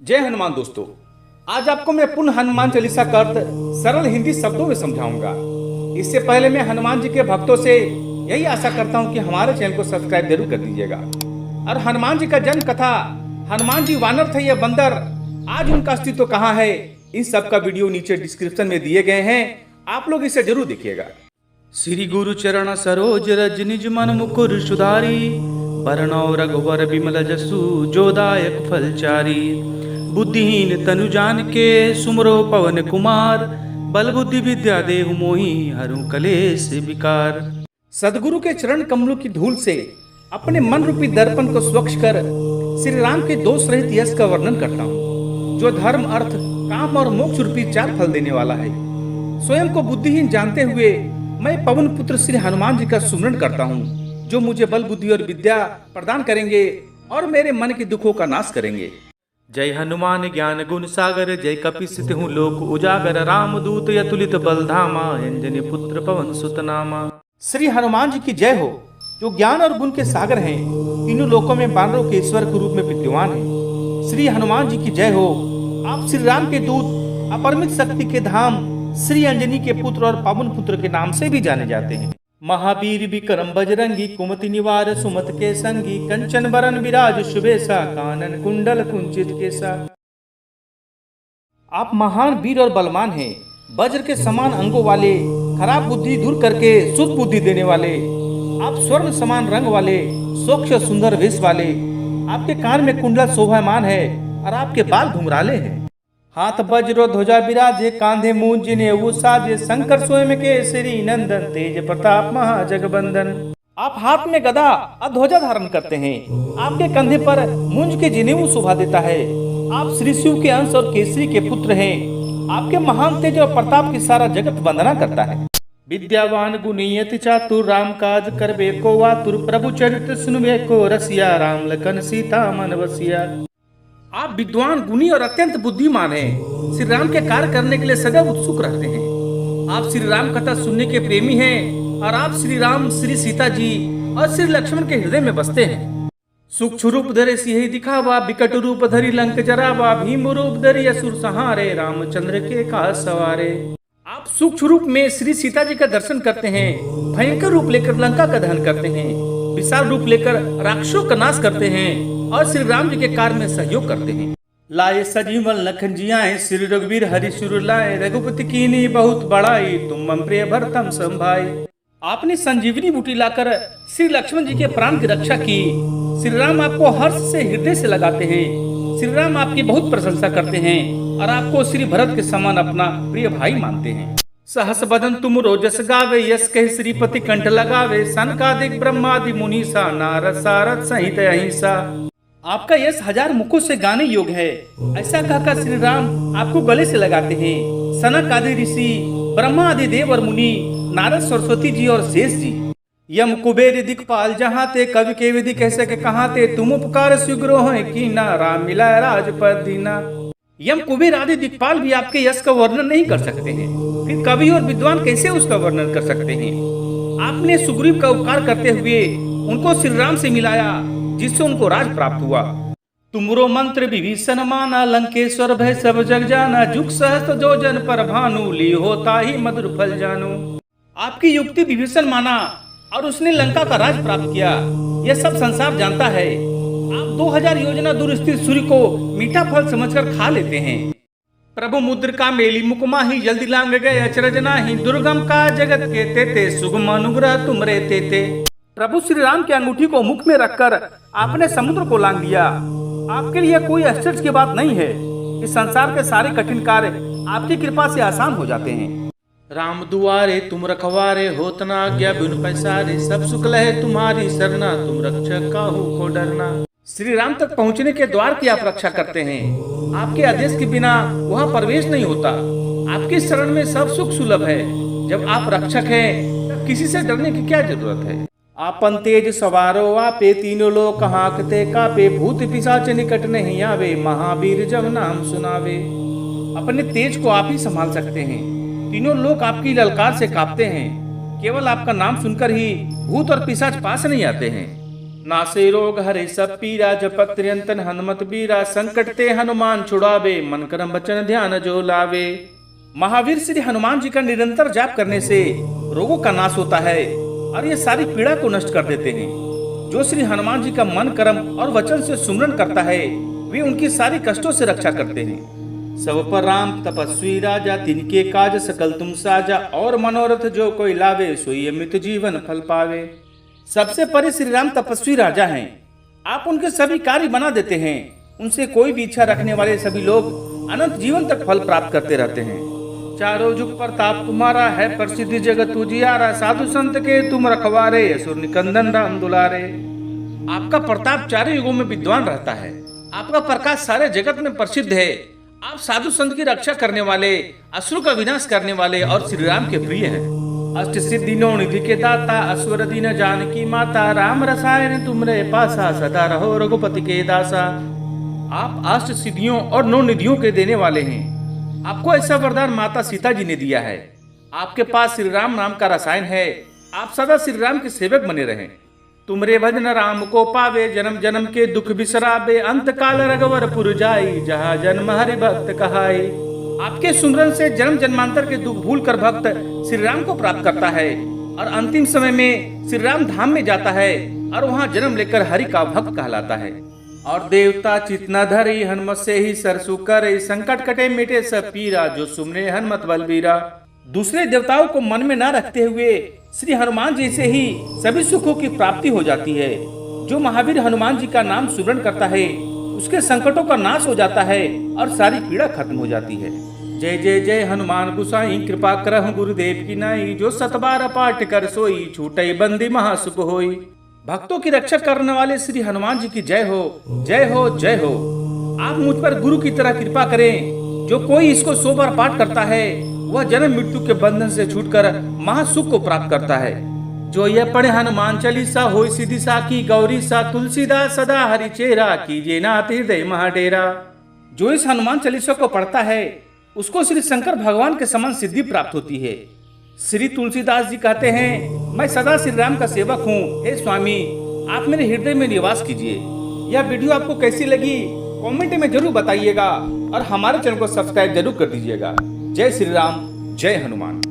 जय हनुमान दोस्तों। आज आपको मैं पुनः हनुमान चालीसा का अर्थ सरल हिंदी शब्दों में समझाऊंगा। इससे पहले मैं हनुमान जी के भक्तों से यही आशा करता हूं कि हमारे चैनल को सब्सक्राइब जरूर कर दीजिएगा। और हनुमान जी का जन्म कथा, हनुमान जी वानर थे या बंदर, आज उनका अस्तित्व कहाँ है, इन सब का वीडियो नीचे डिस्क्रिप्शन में दिए गए हैं, आप लोग इसे जरूर देखिएगा। श्री गुरु चरण सरोज रज निज मन मुकुर सुधारी, बरनौ रघुवर बिमल जसु जो दायक फलचारी। बुद्धिहीन तनु जान के सुमरो पवन कुमार, बल बुद्धि विद्या देहु मोहि हरु कलेश विकार। सदगुरु के चरण कमलों की धूल से अपने मन रूपी दर्पण को स्वच्छ कर श्री राम के दोष रहित यश का वर्णन करता हूँ, जो धर्म अर्थ काम और मोक्ष रूपी चार फल देने वाला है। स्वयं को बुद्धिहीन जानते हुए मैं पवन पुत्र श्री हनुमान जी का सुमरण करता हूँ, जो मुझे बल बुद्धि और विद्या प्रदान करेंगे और मेरे मन के दुखों का नाश करेंगे। जय हनुमान ज्ञान गुण सागर, जय कपीसित हूँ लोक उजागर। राम दूत अतुलित बल धामा, अंजनी पुत्र पवन सुत नामा। श्री हनुमान जी की जय हो, जो ज्ञान और गुण के सागर हैं, तीनों लोकों में वानरों के ईश्वर के रूप में विद्यमान है। श्री हनुमान जी की जय हो, आप श्री राम के दूत, अपरिमित शक्ति के धाम, श्री अंजनी के पुत्र और पवन पुत्र के नाम से भी जाने जाते हैं। महावीर विक्रम बजरंगी, कुमति निवार सुमत के संगी। कंचन बरन विराज सुबेसा, कानन कुंडल कुंचित केसा। आप महान वीर और बलवान हैं, वज्र के समान अंगों वाले, खराब बुद्धि दूर करके शुद्ध बुद्धि देने वाले। आप स्वर्ण समान रंग वाले, स्वच्छ सुंदर वेश वाले। आपके कान में कुंडल शोभायमान है और आपके बाल घुंघराले हैं। हाथ वज्र ध्वजा विराजे, कांधे मूंज जिनेऊ साजे। शंकर स्वयं केसरी नंदन, तेज प्रताप महाजगबंदन। आप हाथ में गदा और ध्वजा धारण करते हैं, आपके कंधे पर मूंज के जिनेऊ शोभा देता है। आप श्री शिव के अंश और केसरी के पुत्र हैं। आपके महान तेज और प्रताप की सारा जगत वंदना करता है। विद्यावान गुणी अति चातुर, राम काज करबे को आतुर। प्रभु चरित्र सुनबे को रसिया, राम लखन सीता मन बसिया। आप विद्वान गुणी और अत्यंत बुद्धिमान हैं। श्री राम के कार्य करने के लिए सदैव उत्सुक रहते हैं। आप श्री राम कथा सुनने के प्रेमी हैं और आप श्री राम, श्री सीता जी और श्री लक्ष्मण के हृदय में बसते हैं। सूक्ष्म रूप धरे सिंह दिखावा, विकट रूप धरी लंक जरावा। भीम रूप धरी असुर संहारे, रामचंद्र के काज सवारे। आप सूक्ष्म रूप में श्री सीता जी का दर्शन करते हैं, भयंकर रूप लेकर लंका का दहन करते हैं, विशाल रूप लेकर राक्षसों का नाश करते हैं और श्री राम जी के कार्य में सहयोग करते हैं। लाए सजीवन लखन जियाए, श्री रघुवीर हरि सुर लाए। रघुपति कीन्ही बहुत बड़ाई, तुम मम प्रिय भरतम संभाई। आपने संजीवनी बूटी लाकर श्री लक्ष्मण जी के प्राण की रक्षा की। श्री राम आपको हर्ष से हृदय से लगाते हैं। श्री राम आपकी बहुत प्रशंसा करते हैं और आपको श्री भरत के समान अपना प्रिय भाई मानते हैं। सहस बदन तुम रोजस गावे, यश कह श्रीपति कंठ लगावे। सनकादिक ब्रह्मादि मुनीसा, नारद सारद सहित अहिंसा। आपका यश हजार मुखों से गाने योग्य है, ऐसा कहकर श्री राम आपको गले से लगाते हैं। सनक आदि ऋषि, ब्रह्मा आदि देव और मुनि, नारद सरस्वती जी और शेष जी, यम कुबेर दिक्पाल जहाँ ते, कवि के विधि कैसे के कहाँ ते। तुम उपकार स्वीग्रो है की ना, राम मिलाए राजपद दीना। यम कुबेर आदि दिक्पाल भी आपके यश का वर्णन नहीं कर सकते हैं, फिर कवि और विद्वान कैसे उसका वर्णन कर सकते हैं। आपने सुग्रीव का उपकार करते हुए उनको श्री राम से मिलाया, जिससे उनको राज प्राप्त हुआ। तुमरो मंत्र विभीषण माना, लंकेश्वर भय सब जग जाना। जुग सहस्त्र जो जन पर भानु, ली होता ही मधुर फल जानू। आपकी युक्ति विभीषण माना और उसने लंका का राज प्राप्त किया, यह सब संसार जानता है। आप 2000 योजना दूर स्थित सूर्य को मीठा फल समझकर खा लेते हैं। प्रभु मुद्रिका मेली मुकुमा ही, जल्दी लांग गए अचरज नाही। दुर्गम का जगत के तेते, सुगम अनुग्रह तुमरे तेते। प्रभु श्री राम की अंगूठी को मुख में रखकर आपने समुद्र को लांग दिया। आपके लिए कोई आश्चर्य की बात नहीं है। इस संसार के सारे कठिन कार्य आपकी कृपा से आसान हो जाते हैं। राम दुआरे तुम रखवारे, होत न आज्ञा बिनु पैसारे। सब सुख लहे तुम्हारी सरना, तुम रक्षक काहू को डरना। श्री राम तक पहुँचने के द्वार की आप रक्षा करते हैं। आपके आदेश के बिना वहाँ प्रवेश नहीं होता। आपकी शरण में सब सुख सुलभ है। जब आप रक्षक हैं, तब किसी से डरने की क्या जरूरत है। आपन तेज सवारो आपे, तीनों लोक हाँकते कापे। भूत पिशाच निकट नहीं आवे, महावीर जब नाम सुनावे। अपने तेज को आप ही संभाल सकते हैं, तीनों लोग आपकी ललकार से कांपते हैं। केवल आपका नाम सुनकर ही भूत और पिशाच पास नहीं आते हैं। नासे रोग हरे सब पीरा, जपत निरंतर हनुमत बीरा, संकट ते हनुमान छुड़ावे, मन करम बचन ध्यान जो लावे। महावीर श्री हनुमान जी का निरंतर जाप करने से रोगों का नाश होता है और ये सारी पीड़ा को नष्ट कर देते हैं। जो श्री हनुमान जी का मन कर्म और वचन से सुमरन करता है वे उनकी सारी कष्टों से रक्षा करते हैं। सब पर राम तपस्वी राजा, तिनके काज सकल तुम साजा, और मनोरथ जो कोई लावे, सोई अमित जीवन फल पावे। सबसे परे श्री राम तपस्वी राजा हैं। आप उनके सभी कार्य बना देते हैं। उनसे कोई भी इच्छा रखने वाले सभी लोग अनंत जीवन तक फल प्राप्त करते रहते हैं। चारों जुग प्रताप तुम्हारा है, प्रसिद्धि जगत उजियारा, साधु संत के तुम रखवारे, असुर निकंदन राम दुलारे। आपका प्रताप चारों युगों में विद्वान रहता है। आपका प्रकाश सारे जगत में प्रसिद्ध है। आप साधु संत की रक्षा करने वाले, असुर का विनाश करने वाले और श्री राम के प्रिय हैं। अष्ट सिद्धि नौ निधि के दाता, असवर दीन जानकी माता, राम रसायन तुमरे पासा, सदा रहो रघुपति के दासा। आप अष्ट सिद्धियों और नौ निधियों के देने वाले हैं। आपको ऐसा वरदान माता सीता जी ने दिया है। आपके पास श्री राम नाम का रसायन है। आप सदा श्री राम के सेवक बने रहें। तुमरे भजन राम को पावे, जन्म जन्म के दुख बिसरावे, अंत काल रघुवरपुर जाई, जहाँ जन्म हरि भक्त कहाई। आपके सुमरन से जन्म जन्मांतर के दुख भूल कर भक्त श्री राम को प्राप्त करता है और अंतिम समय में श्री राम धाम में जाता है और वहाँ जन्म लेकर हरि का भक्त कहलाता है। और देवता चित न धरी, हनुमत से ही सरसु करे, संकट कटे मिटे सब पीरा, जो सुमरे हनुमत बलबीरा। दूसरे देवताओं को मन में न रखते हुए श्री हनुमान जी से ही सभी सुखों की प्राप्ति हो जाती है। जो महावीर हनुमान जी का नाम सुमरन करता है उसके संकटों का नाश हो जाता है और सारी पीड़ा खत्म हो जाती है। जय जय जय हनुमान गुसाई, कृपा करहु गुरुदेव की नाई, जो सतबार पाठ कर सोई, छूटई बंदी महासुख होई। भक्तों की रक्षा करने वाले श्री हनुमान जी की जय हो, जय हो, जय हो। आप मुझ पर गुरु की तरह कृपा करें। जो कोई इसको 100 बार पाठ करता है वह जन्म मृत्यु के बंधन से छूटकर महासुख को प्राप्त करता है। जो यह पढ़े हनुमान चालीसा, होई सिद्धि साखी गौरी सा, तुलसीदास सदा हरि चेरा, कीजिए नाथ हृदय महाडेरा। जो इस हनुमान चालीसा को पढ़ता है उसको श्री शंकर भगवान के समान सिद्धि प्राप्त होती है। श्री तुलसीदास जी कहते हैं, मैं सदा श्री राम का सेवक हूँ। हे स्वामी, आप मेरे हृदय में निवास कीजिए। यह वीडियो आपको कैसी लगी कमेंट में जरूर बताइएगा और हमारे चैनल को सब्सक्राइब जरूर कर दीजिएगा। जय श्री राम, जय हनुमान।